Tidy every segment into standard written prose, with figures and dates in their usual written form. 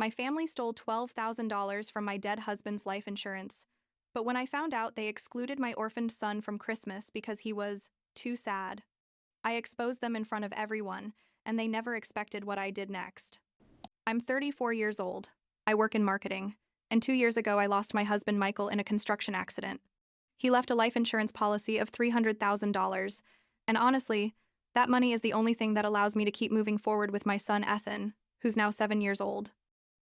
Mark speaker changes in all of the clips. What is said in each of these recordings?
Speaker 1: My family stole $12,000 from my dead husband's life insurance, but when I found out they excluded my orphaned son from Christmas because he was too sad, I exposed them in front of everyone, and they never expected what I did next. I'm 34 years old. I work in marketing, and 2 years ago I lost my husband Michael in a construction accident. He left a life insurance policy of $300,000, and honestly, that money is the only thing that allows me to keep moving forward with my son Ethan, who's now 7 years old.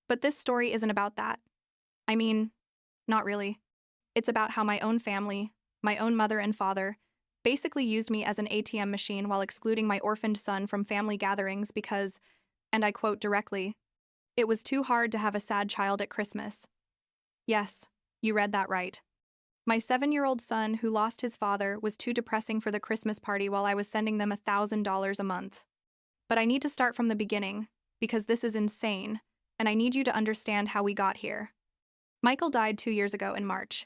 Speaker 1: But this story isn't about that. I mean, not really. It's about how my own family, my own mother and father, basically used me as an ATM machine while excluding my orphaned son from family gatherings because, and I quote directly, "It was too hard to have a sad child at Christmas." Yes, you read that right. My 7-year-old son who lost his father was too depressing for the Christmas party while I was sending them $1,000 a month. But I need to start from the beginning, because this is insane, and I need you to understand how we got here. Michael died 2 years ago in March.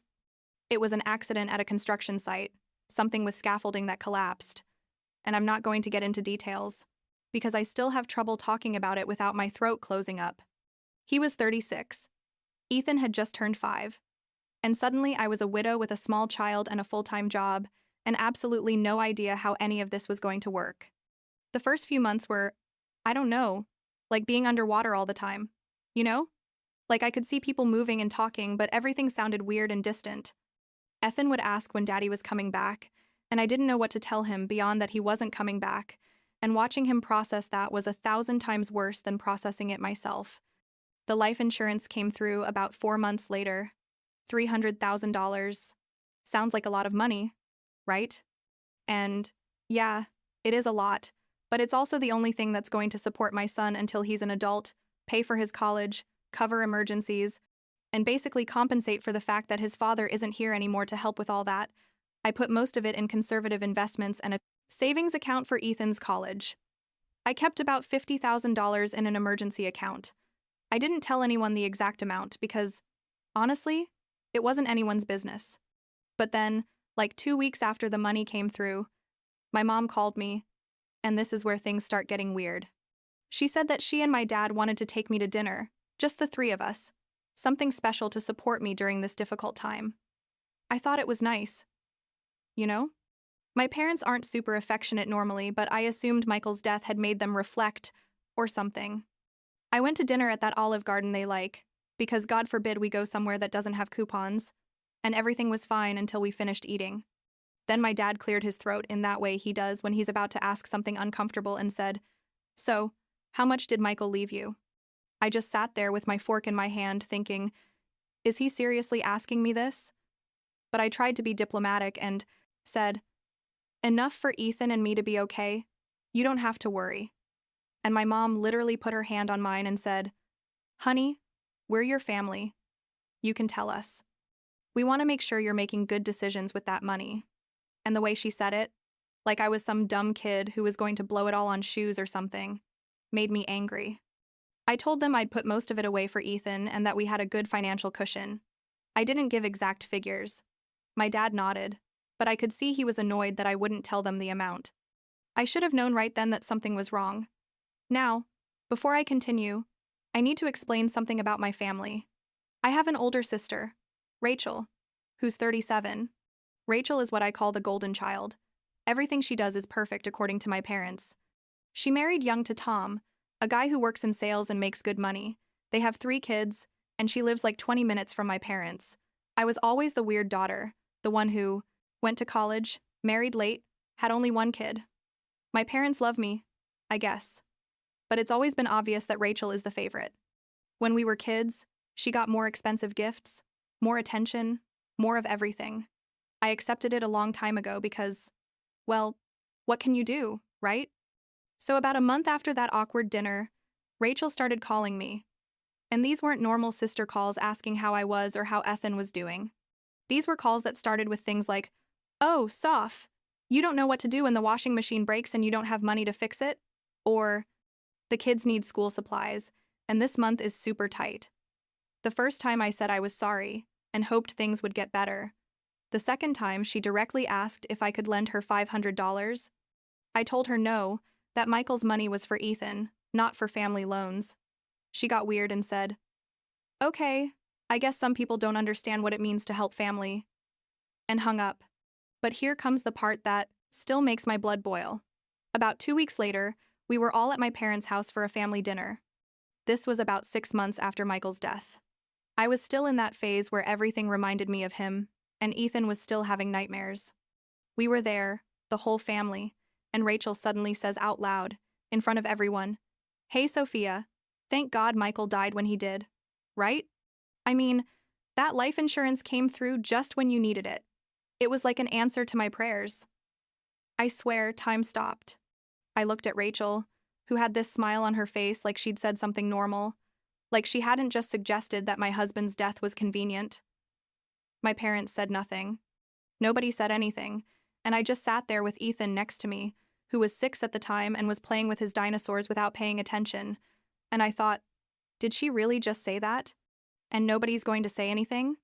Speaker 1: It was an accident at a construction site, something with scaffolding that collapsed, and I'm not going to get into details, because I still have trouble talking about it without my throat closing up. He was 36. Ethan had just turned 5. And suddenly I was a widow with a small child and a full-time job, and absolutely no idea how any of this was going to work. The first few months were, I don't know, like being underwater all the time. You know? Like I could see people moving and talking, but everything sounded weird and distant. Ethan would ask when Daddy was coming back, and I didn't know what to tell him beyond that he wasn't coming back, and watching him process that was 1,000 times worse than processing it myself. The life insurance came through about 4 months later. $300,000. Sounds like a lot of money, right? And yeah, it is a lot, but it's also the only thing that's going to support my son until he's an adult, pay for his college, cover emergencies, and basically compensate for the fact that his father isn't here anymore to help with all that. I put most of it in conservative investments and a savings account for Ethan's college. I kept about $50,000 in an emergency account. I didn't tell anyone the exact amount because, honestly, it wasn't anyone's business. But then, like 2 weeks after the money came through, my mom called me, and this is where things start getting weird. She said that she and my dad wanted to take me to dinner, just the 3 of us, something special to support me during this difficult time. I thought it was nice. You know? My parents aren't super affectionate normally, but I assumed Michael's death had made them reflect, or something. I went to dinner at that Olive Garden they like, because God forbid we go somewhere that doesn't have coupons, and everything was fine until we finished eating. Then my dad cleared his throat in that way he does when he's about to ask something uncomfortable and said, "So, how much did Michael leave you?" I just sat there with my fork in my hand thinking, is he seriously asking me this? But I tried to be diplomatic and said, "Enough for Ethan and me to be okay. You don't have to worry." And my mom literally put her hand on mine and said, "Honey, we're your family. You can tell us. We want to make sure you're making good decisions with that money." And the way she said it, like I was some dumb kid who was going to blow it all on shoes or something, made me angry. I told them I'd put most of it away for Ethan and that we had a good financial cushion. I didn't give exact figures. My dad nodded, but I could see he was annoyed that I wouldn't tell them the amount. I should have known right then that something was wrong. Now, before I continue, I need to explain something about my family. I have an older sister, Rachel, who's 37. Rachel is what I call the golden child. Everything she does is perfect according to my parents. She married young to Tom, a guy who works in sales and makes good money. They have 3 kids, and she lives like 20 minutes from my parents. I was always the weird daughter, the one who went to college, married late, had only 1 kid. My parents love me, I guess. But it's always been obvious that Rachel is the favorite. When we were kids, she got more expensive gifts, more attention, more of everything. I accepted it a long time ago because, well, what can you do, right? So about a month after that awkward dinner, Rachel started calling me. And these weren't normal sister calls asking how I was or how Ethan was doing. These were calls that started with things like, "Oh, Soph, you don't know what to do when the washing machine breaks and you don't have money to fix it?" Or, "The kids need school supplies, and this month is super tight." The first time I said I was sorry and hoped things would get better. The second time she directly asked if I could lend her $500. I told her no, that Michael's money was for Ethan, not for family loans. She got weird and said, Okay, I guess some people don't understand what it means to help family, and hung up. But here comes the part that still makes my blood boil. About 2 weeks later, we were all at my parents' house for a family dinner. This was about 6 months after Michael's death. I was still in that phase where everything reminded me of him, and Ethan was still having nightmares. We were there, the whole family, and Rachel suddenly says out loud, in front of everyone, "Hey, Sophia, thank God Michael died when he did. Right? I mean, that life insurance came through just when you needed it. It was like an answer to my prayers." I swear, time stopped. I looked at Rachel, who had this smile on her face like she'd said something normal, like she hadn't just suggested that my husband's death was convenient. My parents said nothing. Nobody said anything, and I just sat there with Ethan next to me, who was 6 at the time and was playing with his dinosaurs without paying attention. And I thought, did she really just say that? And nobody's going to say anything?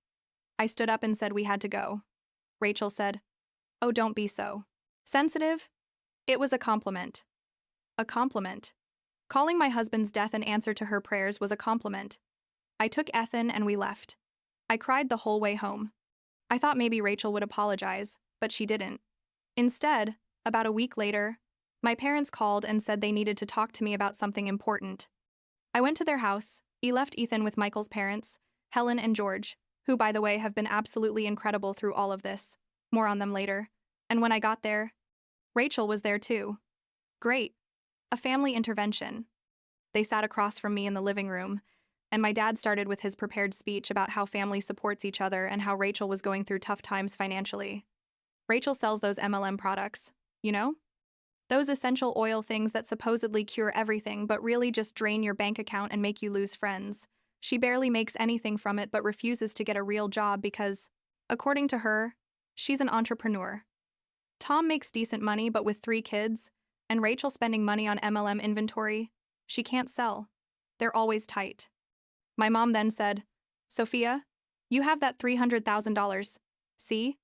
Speaker 1: I stood up and said we had to go. Rachel said, "Oh, don't be so sensitive." It was a compliment. A compliment. Calling my husband's death an answer to her prayers was a compliment. I took Ethan and we left. I cried the whole way home. I thought maybe Rachel would apologize, but she didn't. Instead, about a week later, my parents called and said they needed to talk to me about something important. I went to their house. Left Ethan with Michael's parents, Helen and George, who, by the way, have been absolutely incredible through all of this. More on them later. And when I got there, Rachel was there too. Great. A family intervention. They sat across from me in the living room, and my dad started with his prepared speech about how family supports each other and how Rachel was going through tough times financially. Rachel sells those MLM products, you know? Those essential oil things that supposedly cure everything but really just drain your bank account and make you lose friends. She barely makes anything from it but refuses to get a real job because, according to her, she's an entrepreneur. Tom makes decent money but with 3 kids, and Rachel spending money on MLM inventory, she can't sell. They're always tight. My mom then said, "Sophia, you have that $300,000. See?"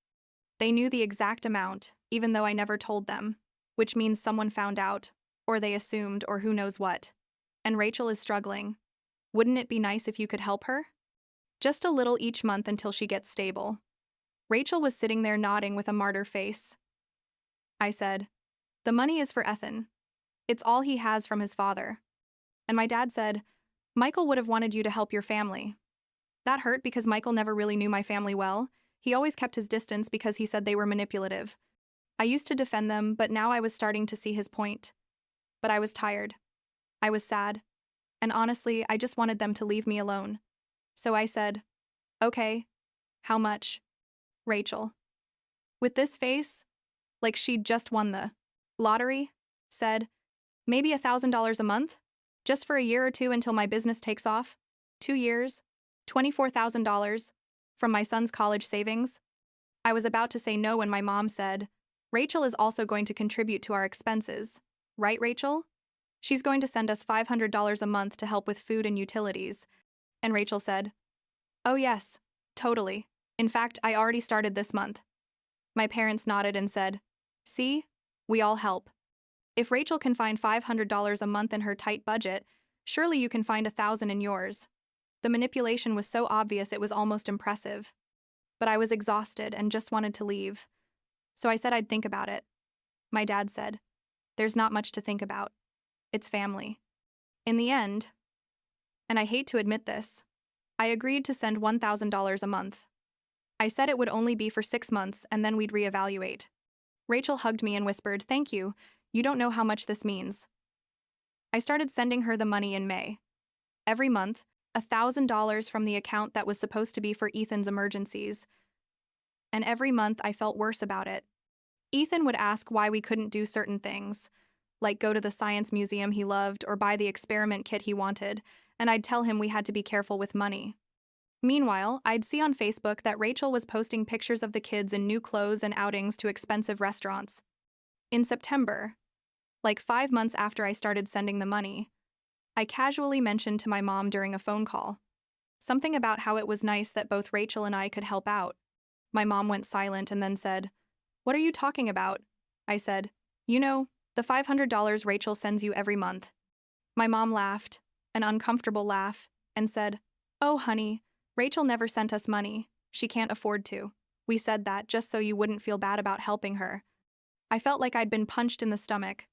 Speaker 1: They knew the exact amount, even though I never told them, which means someone found out, or they assumed, or who knows what. And Rachel is struggling. Wouldn't it be nice if you could help her? Just a little each month until she gets stable. Rachel was sitting there nodding with a martyr face. I said, "The money is for Ethan. It's all he has from his father." And my dad said, "Michael would have wanted you to help your family." That hurt because Michael never really knew my family well. He always kept his distance because he said they were manipulative. I used to defend them, but now I was starting to see his point. But I was tired. I was sad. And honestly, I just wanted them to leave me alone. So I said, "Okay, how much?" Rachel, with this face, like she'd just won the lottery, said, "Maybe $1,000 a month? Just for a year or two until my business takes off? 2 years? $24,000? From my son's college savings?" I was about to say no when my mom said, "Rachel is also going to contribute to our expenses. Right, Rachel? She's going to send us $500 a month to help with food and utilities." And Rachel said, "Oh yes, totally. In fact, I already started this month." My parents nodded and said, "See? We all help. If Rachel can find $500 a month in her tight budget, surely you can find $1,000 in yours." The manipulation was so obvious it was almost impressive. But I was exhausted and just wanted to leave. So I said I'd think about it. My dad said, "There's not much to think about. It's family." In the end, and I hate to admit this, I agreed to send $1,000 a month. I said it would only be for 6 months and then we'd reevaluate. Rachel hugged me and whispered, "Thank you. You don't know how much this means." I started sending her the money in May. Every month, $1,000 from the account that was supposed to be for Ethan's emergencies. And every month I felt worse about it. Ethan would ask why we couldn't do certain things, like go to the science museum he loved or buy the experiment kit he wanted, and I'd tell him we had to be careful with money. Meanwhile, I'd see on Facebook that Rachel was posting pictures of the kids in new clothes and outings to expensive restaurants. In September, like 5 months after I started sending the money, I casually mentioned to my mom during a phone call something about how it was nice that both Rachel and I could help out. My mom went silent and then said, "What are you talking about?" I said, "You know, the $500 Rachel sends you every month." My mom laughed, an uncomfortable laugh, and said, Oh, honey, Rachel never sent us money. She can't afford to. We said that just so you wouldn't feel bad about helping her. I felt like I'd been punched in the stomach.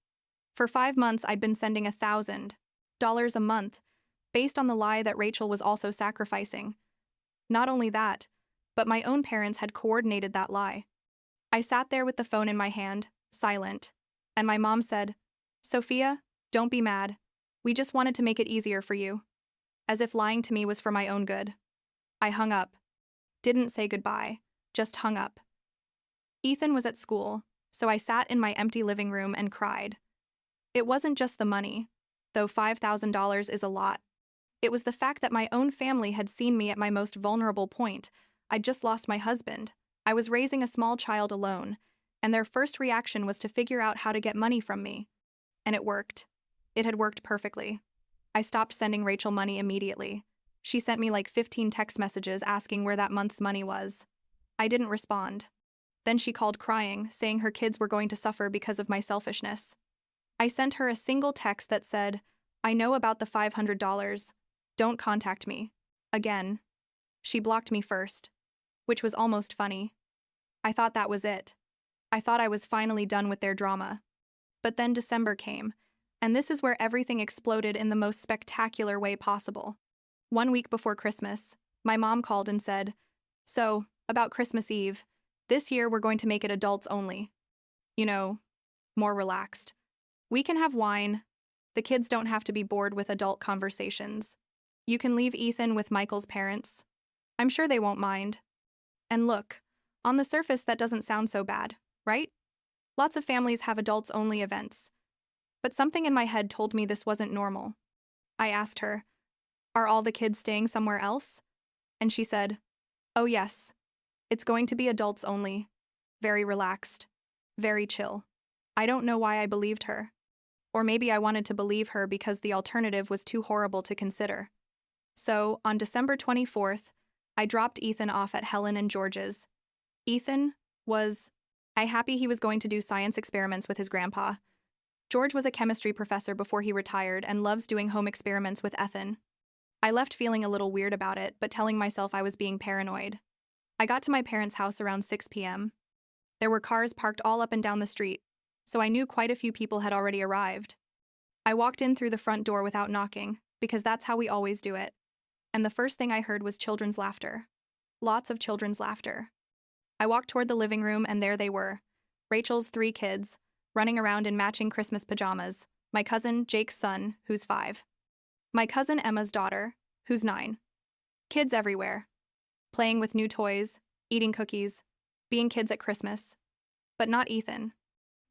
Speaker 1: For 5 months, I'd been sending $1,000 a month, based on the lie that Rachel was also sacrificing. Not only that, but my own parents had coordinated that lie. I sat there with the phone in my hand, silent, and my mom said, "Sophia, don't be mad. We just wanted to make it easier for you." As if lying to me was for my own good. I hung up. Didn't say goodbye, just hung up. Ethan was at school, so I sat in my empty living room and cried. It wasn't just the money, though $5,000 is a lot. It was the fact that my own family had seen me at my most vulnerable point. I'd just lost my husband. I was raising a small child alone, and their first reaction was to figure out how to get money from me. And it worked. It had worked perfectly. I stopped sending Rachel money immediately. She sent me like 15 text messages asking where that month's money was. I didn't respond. Then she called crying, saying her kids were going to suffer because of my selfishness. I sent her a single text that said, "I know about the $500. Don't contact me." Again. She blocked me first, which was almost funny. I thought that was it. I thought I was finally done with their drama. But then December came, and this is where everything exploded in the most spectacular way possible. 1 week before Christmas, my mom called and said, "So, about Christmas Eve, this year we're going to make it adults only. You know, more relaxed. We can have wine. The kids don't have to be bored with adult conversations. You can leave Ethan with Michael's parents. I'm sure they won't mind." And look, on the surface that doesn't sound so bad, right? Lots of families have adults-only events. But something in my head told me this wasn't normal. I asked her, "Are all the kids staying somewhere else?" And she said, "Oh yes. It's going to be adults only. Very relaxed. Very chill." I don't know why I believed her. Or maybe I wanted to believe her because the alternative was too horrible to consider. So, on December 24th, I dropped Ethan off at Helen and George's. Ethan was happy he was going to do science experiments with his grandpa. George was a chemistry professor before he retired and loves doing home experiments with Ethan. I left feeling a little weird about it, but telling myself I was being paranoid. I got to my parents' house around 6 p.m. There were cars parked all up and down the street, so I knew quite a few people had already arrived. I walked in through the front door without knocking, because that's how we always do it. And the first thing I heard was children's laughter. Lots of children's laughter. I walked toward the living room, and there they were. Rachel's 3 kids, running around in matching Christmas pajamas. My cousin, Jake's son, who's 5. My cousin Emma's daughter, who's 9. Kids everywhere. Playing with new toys, eating cookies, being kids at Christmas. But not Ethan.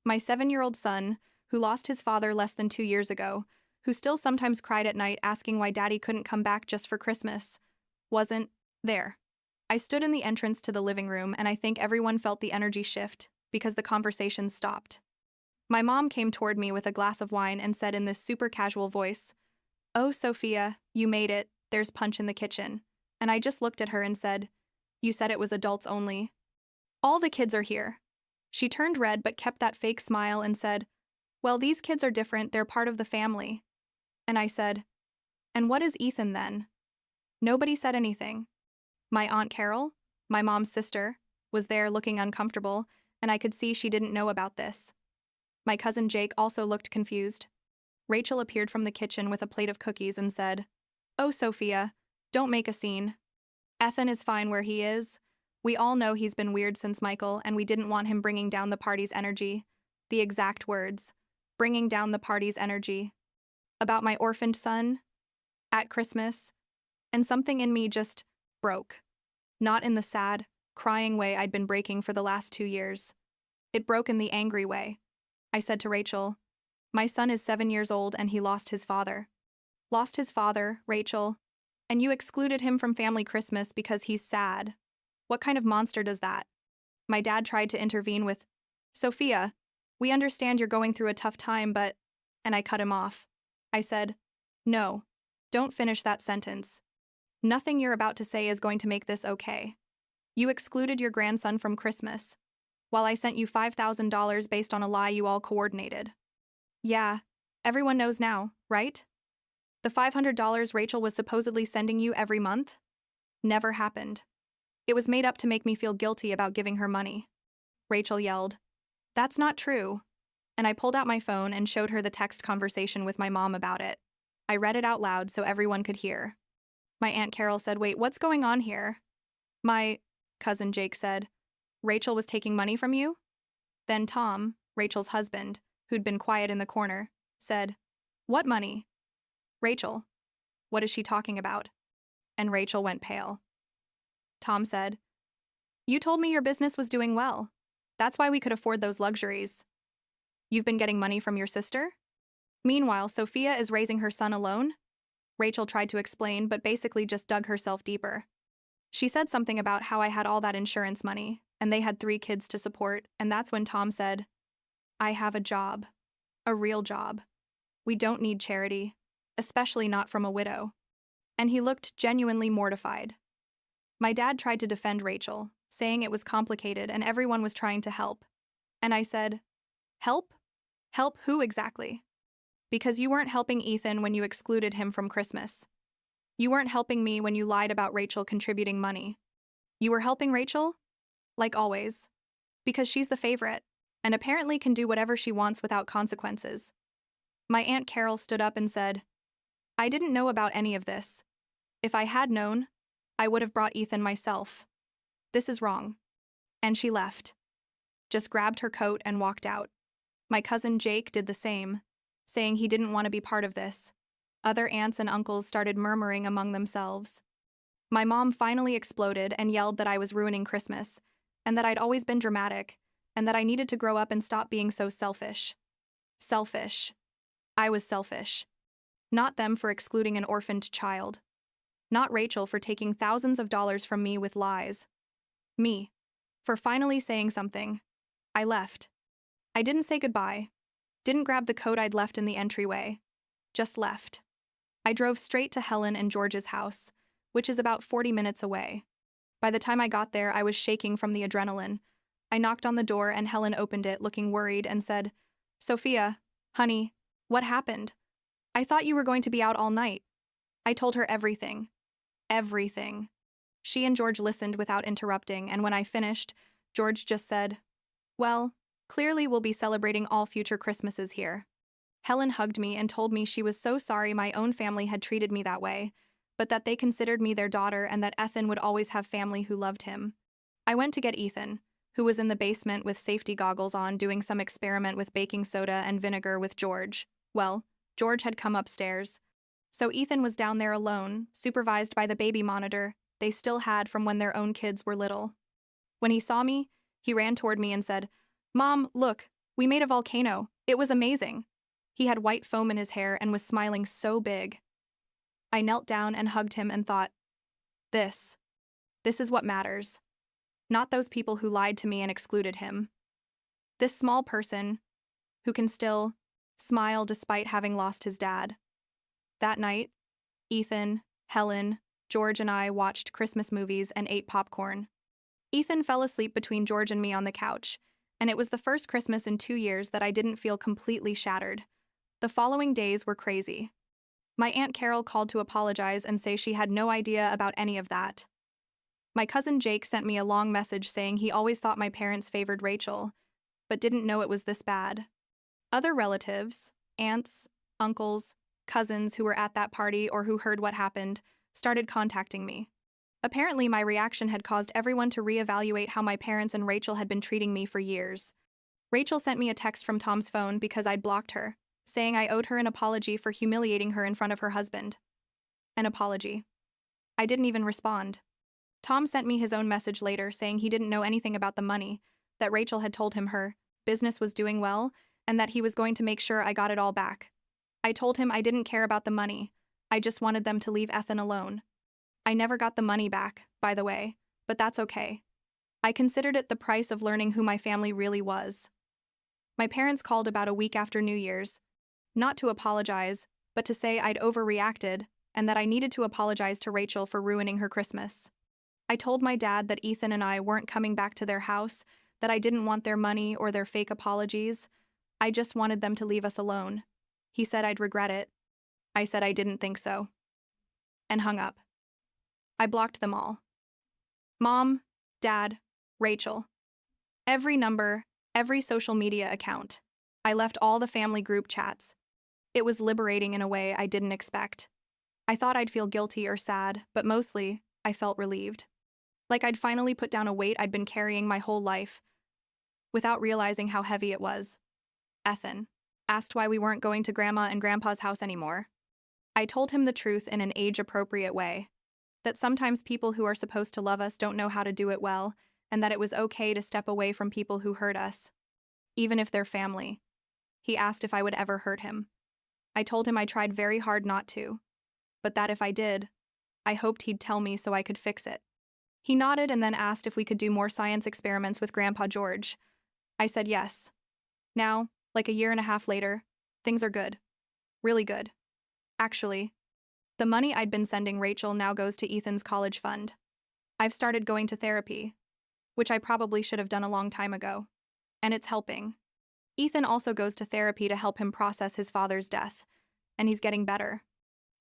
Speaker 1: My 7-year-old son, who lost his father less than 2 years ago, who still sometimes cried at night asking why Daddy couldn't come back just for Christmas, wasn't there. I stood in the entrance to the living room, and I think everyone felt the energy shift because the conversation stopped. My mom came toward me with a glass of wine and said in this super casual voice, "Oh, Sophia, you made it. There's punch in the kitchen." And I just looked at her and said, "You said it was adults only." "All the kids are here." She turned red but kept that fake smile and said, "Well, these kids are different. They're part of the family." And I said, "And what is Ethan then?" Nobody said anything. My Aunt Carol, my mom's sister, was there looking uncomfortable, and I could see she didn't know about this. My cousin Jake also looked confused. Rachel appeared from the kitchen with a plate of cookies and said, "Oh, Sophia, don't make a scene. Ethan is fine where he is. We all know he's been weird since Michael, and we didn't want him bringing down the party's energy." The exact words. Bringing down the party's energy. About my orphaned son? At Christmas? And something in me just broke. Not in the sad, crying way I'd been breaking for the last 2 years. It broke in the angry way. I said to Rachel, "My son is 7 years old and he lost his father." Lost his father, Rachel. And you excluded him from family Christmas because he's sad. What kind of monster does that? My dad tried to intervene with, "Sophia, we understand you're going through a tough time, but..." And I cut him off. I said, "No, don't finish that sentence. Nothing you're about to say is going to make this okay. You excluded your grandson from Christmas, while I sent you $5,000 based on a lie you all coordinated. Yeah, everyone knows now, right?" The $500 Rachel was supposedly sending you every month? Never happened. It was made up to make me feel guilty about giving her money. Rachel yelled, "That's not true." And I pulled out my phone and showed her the text conversation with my mom about it. I read it out loud so everyone could hear. My Aunt Carol said, "Wait, what's going on here?" My cousin Jake said, "Rachel was taking money from you?" Then Tom, Rachel's husband, who'd been quiet in the corner, said, "What money?" "Rachel. What is she talking about?" And Rachel went pale. Tom said, "You told me your business was doing well. That's why we could afford those luxuries. You've been getting money from your sister?" Meanwhile, Sophia is raising her son alone? Rachel tried to explain, but basically just dug herself deeper. She said something about how I had all that insurance money, and they had 3 kids to support, and that's when Tom said, "I have a job. A real job. We don't need charity, especially not from a widow." And he looked genuinely mortified. My dad tried to defend Rachel, saying it was complicated and everyone was trying to help. And I said, "Help? Help who exactly? Because you weren't helping Ethan when you excluded him from Christmas. You weren't helping me when you lied about Rachel contributing money. You were helping Rachel? Like always. Because she's the favorite, and apparently can do whatever she wants without consequences." My Aunt Carol stood up and said, "I didn't know about any of this. If I had known, I would have brought Ethan myself. This is wrong." And she left. Just grabbed her coat and walked out. My cousin Jake did the same, saying he didn't want to be part of this. Other aunts and uncles started murmuring among themselves. My mom finally exploded and yelled that I was ruining Christmas, and that I'd always been dramatic, and that I needed to grow up and stop being so selfish. Selfish. I was selfish. Not them for excluding an orphaned child. Not Rachel for taking thousands of dollars from me with lies. Me. For finally saying something. I left. I didn't say goodbye. Didn't grab the coat I'd left in the entryway. Just left. I drove straight to Helen and George's house, which is about 40 minutes away. By the time I got there, I was shaking from the adrenaline. I knocked on the door and Helen opened it, looking worried, and said, "Sophia, honey, what happened? I thought you were going to be out all night." I told her everything. Everything. She and George listened without interrupting, and when I finished, George just said, "Well, clearly we'll be celebrating all future Christmases here." Helen hugged me and told me she was so sorry my own family had treated me that way, but that they considered me their daughter and that Ethan would always have family who loved him. I went to get Ethan, who was in the basement with safety goggles on doing some experiment with baking soda and vinegar with George. Well, George had come upstairs. So Ethan was down there alone, supervised by the baby monitor they still had from when their own kids were little. When he saw me, he ran toward me and said, "Mom, look, we made a volcano. It was amazing." He had white foam in his hair and was smiling so big. I knelt down and hugged him and thought, This is what matters. Not those people who lied to me and excluded him. This small person who can still smile despite having lost his dad. That night, Ethan, Helen, George and I watched Christmas movies and ate popcorn. Ethan fell asleep between George and me on the couch, and it was the first Christmas in 2 years that I didn't feel completely shattered. The following days were crazy. My Aunt Carol called to apologize and say she had no idea about any of that. My cousin Jake sent me a long message saying he always thought my parents favored Rachel, but didn't know it was this bad. Other relatives, aunts, uncles, cousins who were at that party or who heard what happened, started contacting me. Apparently, my reaction had caused everyone to reevaluate how my parents and Rachel had been treating me for years. Rachel sent me a text from Tom's phone because I'd blocked her, saying I owed her an apology for humiliating her in front of her husband. An apology. I didn't even respond. Tom sent me his own message later saying he didn't know anything about the money, that Rachel had told him her business was doing well, and that he was going to make sure I got it all back. I told him I didn't care about the money. I just wanted them to leave Ethan alone. I never got the money back, by the way, but that's okay. I considered it the price of learning who my family really was. My parents called about a week after New Year's, not to apologize, but to say I'd overreacted and that I needed to apologize to Rachel for ruining her Christmas. I told my dad that Ethan and I weren't coming back to their house, that I didn't want their money or their fake apologies. I just wanted them to leave us alone. He said I'd regret it. I said I didn't think so, and hung up. I blocked them all. Mom, Dad, Rachel. Every number, every social media account. I left all the family group chats. It was liberating in a way I didn't expect. I thought I'd feel guilty or sad, but mostly, I felt relieved. Like I'd finally put down a weight I'd been carrying my whole life, without realizing how heavy it was. Ethan asked why we weren't going to Grandma and Grandpa's house anymore. I told him the truth in an age-appropriate way. That sometimes people who are supposed to love us don't know how to do it well, and that it was okay to step away from people who hurt us, even if they're family. He asked if I would ever hurt him. I told him I tried very hard not to, but that if I did, I hoped he'd tell me so I could fix it. He nodded and then asked if we could do more science experiments with Grandpa George. I said yes. Now, like a year and a half later, things are good. Really good. Actually, the money I'd been sending Rachel now goes to Ethan's college fund. I've started going to therapy, which I probably should have done a long time ago, and it's helping. Ethan also goes to therapy to help him process his father's death, and he's getting better.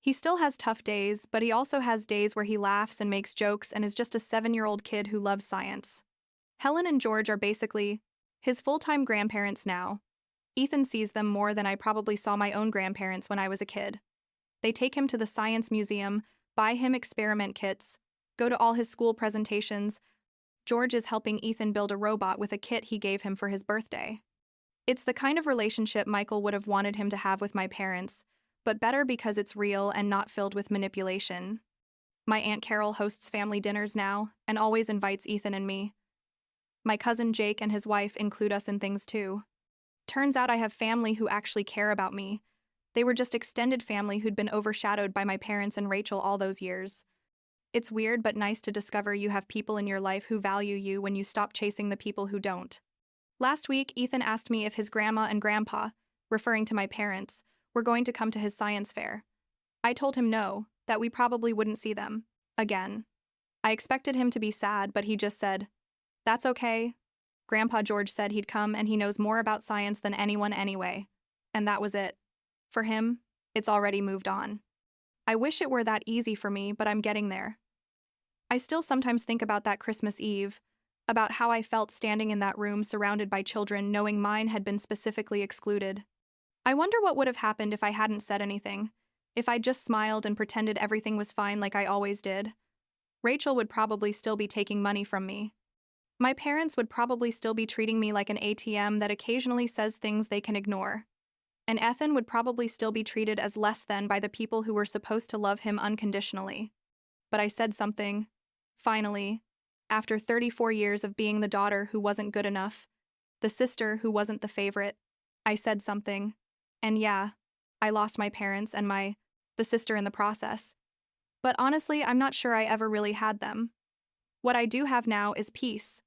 Speaker 1: He still has tough days, but he also has days where he laughs and makes jokes and is just a 7-year-old kid who loves science. Helen and George are basically his full-time grandparents now. Ethan sees them more than I probably saw my own grandparents when I was a kid. They take him to the science museum, buy him experiment kits, go to all his school presentations. George is helping Ethan build a robot with a kit he gave him for his birthday. It's the kind of relationship Michael would have wanted him to have with my parents, but better because it's real and not filled with manipulation. My Aunt Carol hosts family dinners now and always invites Ethan and me. My cousin Jake and his wife include us in things too. Turns out I have family who actually care about me. They were just extended family who'd been overshadowed by my parents and Rachel all those years. It's weird but nice to discover you have people in your life who value you when you stop chasing the people who don't. Last week, Ethan asked me if his grandma and grandpa, referring to my parents, were going to come to his science fair. I told him no, that we probably wouldn't see them. Again. I expected him to be sad, but he just said, "That's okay. Grandpa George said he'd come and he knows more about science than anyone anyway." And that was it. For him, it's already moved on. I wish it were that easy for me, but I'm getting there. I still sometimes think about that Christmas Eve, about how I felt standing in that room surrounded by children knowing mine had been specifically excluded. I wonder what would have happened if I hadn't said anything, if I'd just smiled and pretended everything was fine like I always did. Rachel would probably still be taking money from me. My parents would probably still be treating me like an ATM that occasionally says things they can ignore. And Ethan would probably still be treated as less than by the people who were supposed to love him unconditionally. But I said something. Finally, after 34 years of being the daughter who wasn't good enough, the sister who wasn't the favorite, I said something. And yeah, I lost my parents and the sister in the process. But honestly, I'm not sure I ever really had them. What I do have now is peace.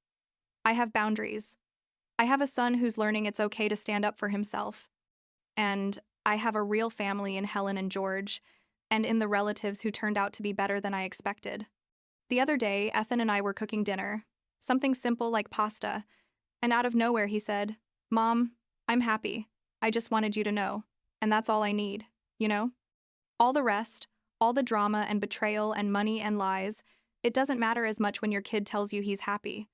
Speaker 1: I have boundaries. I have a son who's learning it's okay to stand up for himself. And I have a real family in Helen and George, and in the relatives who turned out to be better than I expected. The other day, Ethan and I were cooking dinner, something simple like pasta, and out of nowhere he said, "Mom, I'm happy. I just wanted you to know, and that's all I need, you know? All the rest, all the drama and betrayal and money and lies, it doesn't matter as much when your kid tells you he's happy.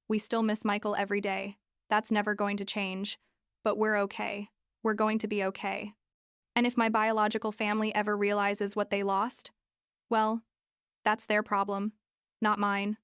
Speaker 1: We still miss Michael every day. That's never going to change, but we're okay. We're going to be okay. And if my biological family ever realizes what they lost, well, that's their problem, not mine."